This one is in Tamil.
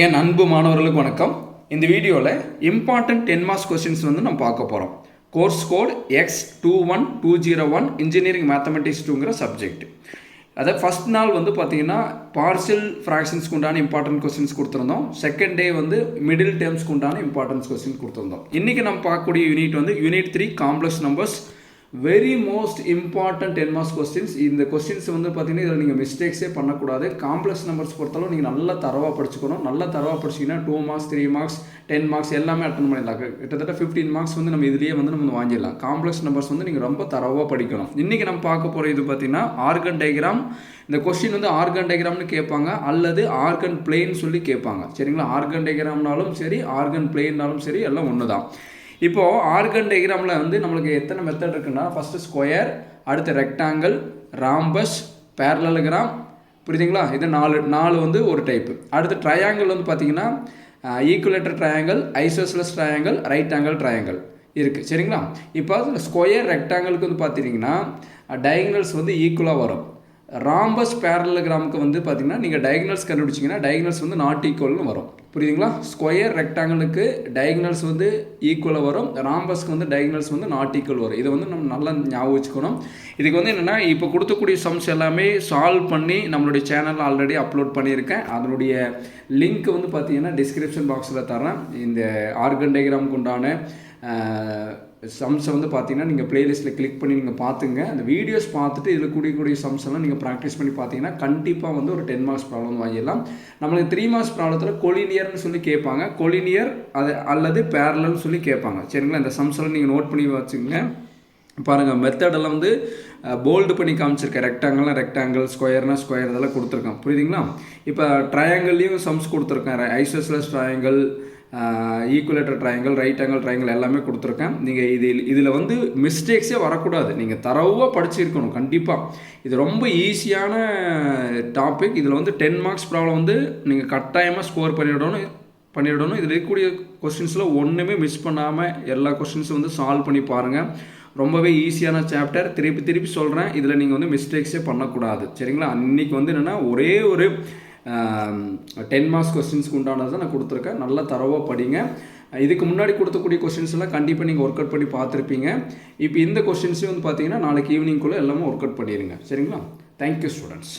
என் அன்பு மாணவர்களுக்கு வணக்கம். இந்த வீடியோவில் இம்பார்ட்டன்ட் 10 மார்க்ஸ் கொஸ்டின்ஸ் வந்து நம்ம பார்க்க போகிறோம். Course code X21201 engineering mathematics 2ங்கிற சப்ஜெக்ட். அதை ஃபஸ்ட் நாள் வந்து பார்த்தீங்கன்னா பார்ஷியல் ஃப்ராக்ஷன்ஸ்க்கு உண்டான இம்பார்ட்டன்ட் கொஸ்டின்ஸ் கொடுத்துருந்தோம். செகண்ட் டே வந்து மிடில் டேர்ம்ஸ்க்கு உண்டான இம்பார்ட்டன்ஸ் கொஸ்டின்ஸ் கொடுத்துருந்தோம். இன்றைக்கி நம்ம பார்க்கக்கூடிய யூனிட் வந்து unit 3 complex numbers. Very most important 10 marks questions. இந்த கொஸ்டின்ஸ் வந்து பார்த்தீங்கன்னா இதில் நீங்கள் மிஸ்டேக்ஸே பண்ணக்கூடாது. காம்ப்ளெக்ஸ் நம்பர்ஸ் பொறுத்தளவு நீங்கள் நல்லா தரவாக படிச்சுக்கணும். நல்லா தரவாக படிச்சிங்கன்னா 2 மார்க்ஸ் 3 மார்க்ஸ் 10 மார்க்ஸ் எல்லாமே அட்டன் பண்ணிடலாம். கிட்டத்தட்ட 15 மார்க்ஸ் வந்து நம்ம இதுலேயே வந்து நம்ம வாங்கிடலாம். காம்ப்ளெக்ஸ் நம்பர்ஸ் வந்து நீங்கள் ரொம்ப தரவாக படிக்கணும். இன்றைக்கி நம்ம பார்க்க போகிற இது பார்த்தீங்கன்னா ஆர்கன் டயக்ராம். இந்த கொஸ்டின் வந்து ஆர்கன் டயக்ராம்னு கேட்பாங்க அல்லது ஆர்கன் பிளேன்னு சொல்லி கேட்பாங்க. சரிங்களா? ஆர்கன் டயக்ராம்னாலும் சரி ஆர்கன் பிளேன்னாலும் சரி எல்லாம் ஒன்று தான். இப்போது ஆர்கன் டயக்ராமில் வந்து நம்மளுக்கு எத்தனை மெத்தட் இருக்குன்னா, ஃபஸ்ட்டு ஸ்கொயர், அடுத்து ரெக்டாங்கிள், ராம்பஸ், பேரலோகிராம், புரியுதுங்களா? இது நாலு வந்து ஒரு டைப்பு. அடுத்து ட்ரையாங்கிள் வந்து பார்த்திங்கன்னா equilateral triangle, isosceles triangle, right angle triangle இருக்குது. சரிங்களா? இப்போ ஸ்கொயர் ரெக்டாங்கிளுக்கு வந்து பார்த்திங்கன்னா டயகனல்ஸ் வந்து ஈக்குவலாக வரும். ராம்பஸ் பேரலோகிராமுக்கு வந்து பார்த்திங்கன்னா நீங்கள் டயகனல்ஸ் கண்டுபிடிச்சிங்கன்னா டயகனல்ஸ் வந்து நாட் ஈக்குவல்னு வரும். புரியுதுங்களா? ஸ்கொயர் ரெக்டாங்கிளுக்கு டயகனல்ஸ் வந்து ஈக்குவலாக வரும், ராம்பஸ்க்கு வந்து டயகனல்ஸ் வந்து நாட் ஈக்குவல் வரும். இதை வந்து நம்ம நல்லா ஞாபகம் வச்சுக்கணும். இதுக்கு வந்து என்னென்னா, இப்போ கொடுக்கக்கூடிய சம்ஸ் எல்லாமே சால்வ் பண்ணி நம்மளுடைய சேனலில் ஆல்ரெடி அப்லோட் பண்ணியிருக்கேன். அதனுடைய லிங்க் வந்து பார்த்திங்கன்னா டிஸ்கிரிப்ஷன் பாக்ஸில் தரேன். இந்த ஆர்கன் டயக்ராமுக்கு உண்டான சம்ஸை வந்து பார்த்தீங்கன்னா நீங்கள் ப்ளேலிஸ்ட்டில் கிளிக் பண்ணி நீங்கள் பார்த்துங்க. அந்த வீடியோஸ் பார்த்துட்டு இதில் கூடிய சம்ஸ் எல்லாம் நீங்கள் ப்ராக்டிஸ் பண்ணி பார்த்தீங்கன்னா கண்டிப்பாக வந்து ஒரு 10 மார்க்ஸ் ப்ராப்ளம் வாங்கிடலாம். நம்மளுக்கு 3 மார்க்ஸ் ப்ராப்ளத்தில் கொலினியர்னு சொல்லி கேட்பாங்க. கொலினியர் அது அல்லது பேரலல்னு சொல்லி கேட்பாங்க. சரிங்களா? இந்த சம்ஸ் எல்லாம் நீங்கள் நோட் பண்ணி வச்சுங்க. பாருங்கள், மெத்தடெல்லாம் வந்து போல்டு பண்ணி காமிச்சிருக்கேன். ரெக்டாங்கிள், ஸ்கொயர்னா ஸ்கொயர், இதெல்லாம் கொடுத்துருக்கேன். புரியுதுங்களா? இப்போ ட்ரையாங்கிள்லேயும் சம்ஸ் கொடுத்துருக்கேன். Isosceles triangle, equilateral triangle, right angle triangle எல்லாமே கொடுத்துருக்கேன். நீங்கள் இதில் வந்து மிஸ்டேக்ஸே வரக்கூடாது. நீங்கள் தரவாக படிச்சிருக்கணும் கண்டிப்பாக. இது ரொம்ப ஈஸியான டாபிக். இதில் வந்து 10 மார்க்ஸ் ப்ராப்ளம் வந்து நீங்கள் கட்டாயமாக ஸ்கோர் பண்ணிவிடணும். இதில் இருக்கக்கூடிய கொஸ்டின்ஸில் ஒன்றுமே மிஸ் பண்ணாமல் எல்லா கொஸ்டின்ஸும் வந்து சால்வ் பண்ணி பாருங்கள். ரொம்பவே ஈஸியான சாப்டர். திருப்பி சொல்கிறேன், இதில் நீங்கள் வந்து மிஸ்டேக்ஸே பண்ணக்கூடாது. சரிங்களா? இன்றைக்கி வந்து என்னென்னா ஒரே ஒரு 10 மார்க்ஸ் கொஸ்டின்ஸ்க்கு உண்டானது தான் நான் கொடுத்துருக்கேன். நல்லா தரவாக படிங்க. இதுக்கு முன்னாடி கொடுத்தக்கூடிய கொஸ்டின்ஸ் எல்லாம் கண்டிப்பாக நீங்கள் ஒர்க் அவுட் பண்ணி பார்த்துருப்பீங்க. இப்போ இந்த கொஸ்டின்ஸையும் வந்து பார்த்தீங்கன்னா நாளைக்கு ஈவினிங்குள்ளே எல்லாமே ஒர்க் அவுட் பண்ணிடுங்க. சரிங்களா? Thank you students.